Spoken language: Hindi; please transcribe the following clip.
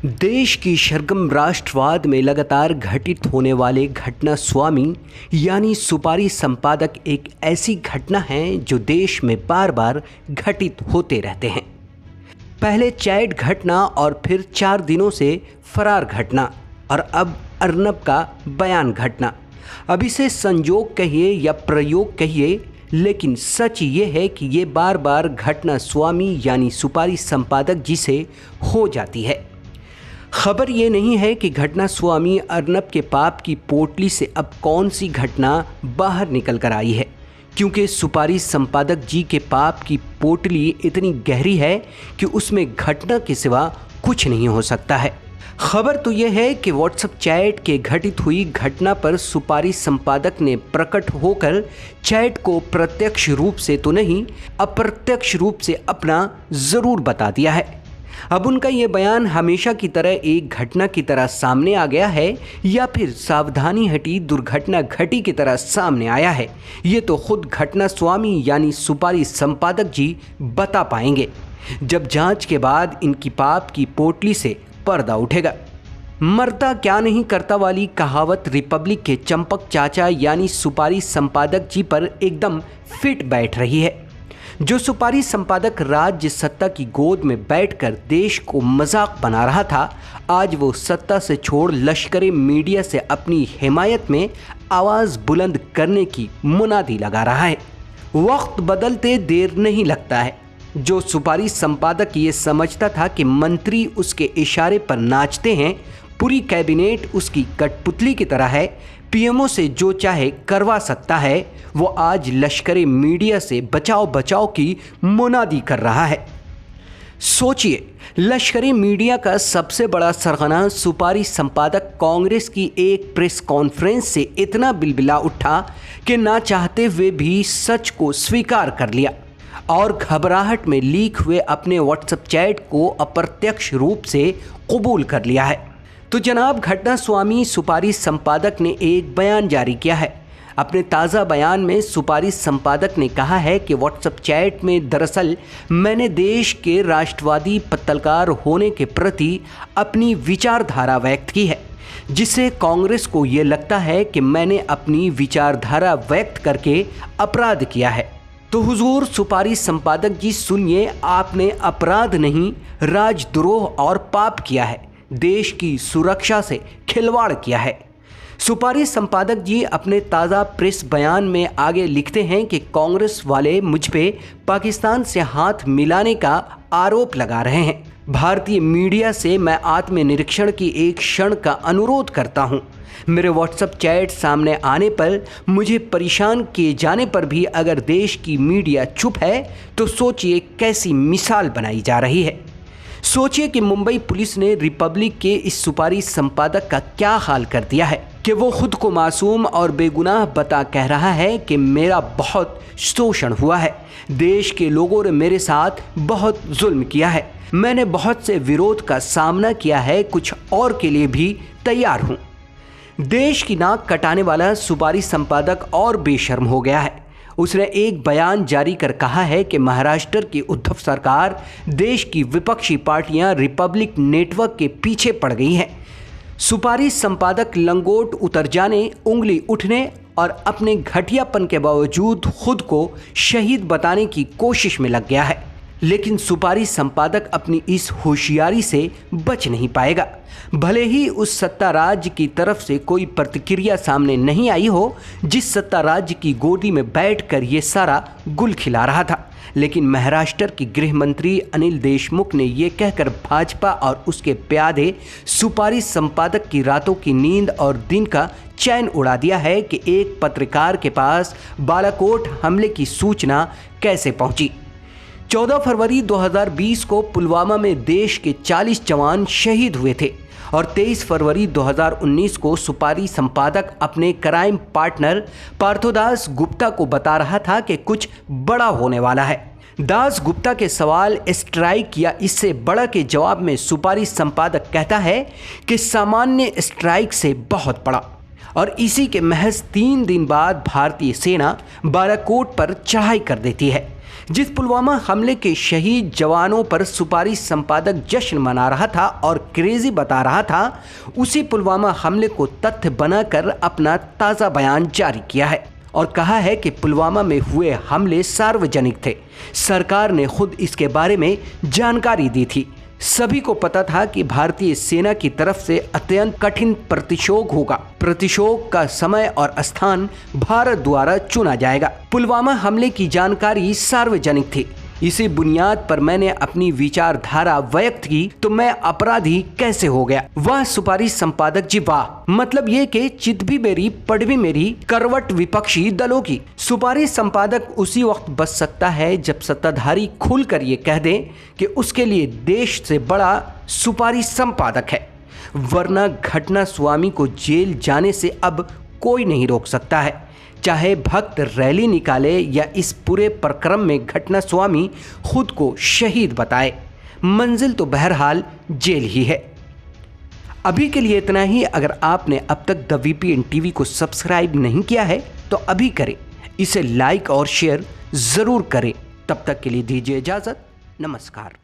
देश की सरगर्म राष्ट्रवाद में लगातार घटित होने वाले घटना स्वामी यानी सुपारी संपादक एक ऐसी घटना है जो देश में बार बार घटित होते रहते हैं। पहले चैट घटना और फिर 4 दिनों से फरार घटना और अब अर्नब का बयान घटना। अब इसे संयोग कहिए या प्रयोग कहिए, लेकिन सच ये है कि ये बार बार घटना स्वामी यानी सुपारी संपादक जी से हो जाती है। खबर ये नहीं है कि घटना स्वामी अर्नब के पाप की पोटली से अब कौन सी घटना बाहर निकल कर आई है, क्योंकि सुपारी संपादक जी के पाप की पोटली इतनी गहरी है कि उसमें घटना के सिवा कुछ नहीं हो सकता है। खबर तो यह है कि व्हाट्सएप चैट के घटित हुई घटना पर सुपारी संपादक ने प्रकट होकर चैट को प्रत्यक्ष रूप से तो नहीं, अप्रत्यक्ष रूप से अपना ज़रूर बता दिया है। अब उनका ये बयान हमेशा की तरह एक घटना की तरह सामने आ गया है या फिर सावधानी हटी दुर्घटना घटी की तरह सामने आया है, ये तो खुद घटना स्वामी यानी सुपारी संपादक जी बता पाएंगे, जब जांच के बाद इनकी पाप की पोटली से पर्दा उठेगा। मरता क्या नहीं करता वाली कहावत रिपब्लिक के चंपक चाचा यानी सुपारी संपादक जी पर एकदम फिट बैठ रही है। जो सुपारी संपादक राज्य सत्ता की गोद में बैठकर देश को मजाक बना रहा था, आज वो सत्ता से छोड़ लश्करे मीडिया से अपनी हिमायत में आवाज़ बुलंद करने की मुनादी लगा रहा है। वक्त बदलते देर नहीं लगता है। जो सुपारी संपादक ये समझता था कि मंत्री उसके इशारे पर नाचते हैं, पूरी कैबिनेट उसकी कठपुतली की तरह है, पीएमओ से जो चाहे करवा सकता है, वो आज लश्करी मीडिया से बचाओ बचाओ की मुनादी कर रहा है। सोचिए, लश्करी मीडिया का सबसे बड़ा सरगना सुपारी संपादक कांग्रेस की एक प्रेस कॉन्फ्रेंस से इतना बिलबिला उठा कि ना चाहते हुए भी सच को स्वीकार कर लिया और घबराहट में लीक हुए अपने व्हाट्सएप चैट को अप्रत्यक्ष रूप से कबूल कर लिया है। तो जनाब, घटना स्वामी सुपारी संपादक ने एक बयान जारी किया है। अपने ताज़ा बयान में सुपारी संपादक ने कहा है कि व्हाट्सएप चैट में दरअसल मैंने देश के राष्ट्रवादी पत्रकार होने के प्रति अपनी विचारधारा व्यक्त की है, जिससे कांग्रेस को ये लगता है कि मैंने अपनी विचारधारा व्यक्त करके अपराध किया है। तो हुजूर सुपारी संपादक जी सुनिए, आपने अपराध नहीं, राजद्रोह और पाप किया है, देश की सुरक्षा से खिलवाड़ किया है। सुपारी संपादक जी अपने ताज़ा प्रेस बयान में आगे लिखते हैं कि कांग्रेस वाले मुझ पे पाकिस्तान से हाथ मिलाने का आरोप लगा रहे हैं। भारतीय मीडिया से मैं आत्मनिरीक्षण की एक क्षण का अनुरोध करता हूं। मेरे व्हाट्सएप चैट सामने आने पर, मुझे परेशान किए जाने पर भी अगर देश की मीडिया चुप है तो सोचिए कैसी मिसाल बनाई जा रही है। सोचिए कि मुंबई पुलिस ने रिपब्लिक के इस सुपारी संपादक का क्या हाल कर दिया है कि वो खुद को मासूम और बेगुनाह बता कह रहा है कि मेरा बहुत शोषण हुआ है, देश के लोगों ने मेरे साथ बहुत जुल्म किया है, मैंने बहुत से विरोध का सामना किया है, कुछ और के लिए भी तैयार हूँ। देश की नाक कटाने वाला सुपारी संपादक और बेशर्म हो गया है। उसने एक बयान जारी कर कहा है कि महाराष्ट्र की उद्धव सरकार, देश की विपक्षी पार्टियां रिपब्लिक नेटवर्क के पीछे पड़ गई हैं। सुपारी संपादक लंगोट उतर जाने, उंगली उठने और अपने घटियापन के बावजूद खुद को शहीद बताने की कोशिश में लग गया है। लेकिन सुपारी संपादक अपनी इस होशियारी से बच नहीं पाएगा। भले ही उस सत्ता राज्य की तरफ से कोई प्रतिक्रिया सामने नहीं आई हो जिस सत्ता राज्य की गोदी में बैठकर ये सारा गुल खिला रहा था, लेकिन महाराष्ट्र की गृह मंत्री अनिल देशमुख ने ये कहकर भाजपा और उसके प्यादे सुपारी संपादक की रातों की नींद और दिन का चैन उड़ा दिया है कि एक पत्रकार के पास बालाकोट हमले की सूचना कैसे पहुंची। 14 फरवरी 2020 को पुलवामा में देश के 40 जवान शहीद हुए थे और 23 फरवरी 2019 को सुपारी संपादक अपने क्राइम पार्टनर पार्थोदास गुप्ता को बता रहा था कि कुछ बड़ा होने वाला है। दास गुप्ता के सवाल स्ट्राइक या इससे बड़ा के जवाब में सुपारी संपादक कहता है कि सामान्य स्ट्राइक से बहुत बड़ा। और इसी के महज 3 दिन बाद भारतीय सेना बालाकोट पर चढ़ाई कर देती है, जिस पुलवामा हमले के शहीद जवानों पर सुपारी संपादक जश्न मना रहा था और क्रेजी बता रहा था, उसी पुलवामा हमले को तथ्य बनाकर अपना ताज़ा बयान जारी किया है और कहा है कि पुलवामा में हुए हमले सार्वजनिक थे। सरकार ने खुद इसके बारे में जानकारी दी थी। सभी को पता था कि भारतीय सेना की तरफ से अत्यंत कठिन प्रतिशोध होगा। प्रतिशोध का समय और स्थान भारत द्वारा चुना जाएगा। पुलवामा हमले की जानकारी सार्वजनिक थी। इसी बुनियाद पर मैंने अपनी विचारधारा व्यक्त की तो मैं अपराधी कैसे हो गया। वाह सुपारी संपादक जी वाह, मतलब ये कि चित भी मेरी पढ़ भी मेरी, करवट विपक्षी दलों की। सुपारी संपादक उसी वक्त बच सकता है जब सत्ताधारी खुलकर ये कह दें कि उसके लिए देश से बड़ा सुपारी संपादक है, वरना घटना स्वामी को जेल जाने से अब कोई नहीं रोक सकता है। चाहे भक्त रैली निकाले या इस पूरे प्रक्रम में घटना स्वामी खुद को शहीद बताए, मंजिल तो बहरहाल जेल ही है। अभी के लिए इतना ही। अगर आपने अब तक द VPN TV को सब्सक्राइब नहीं किया है तो अभी करें, इसे लाइक और शेयर ज़रूर करें। तब तक के लिए दीजिए इजाज़त। नमस्कार।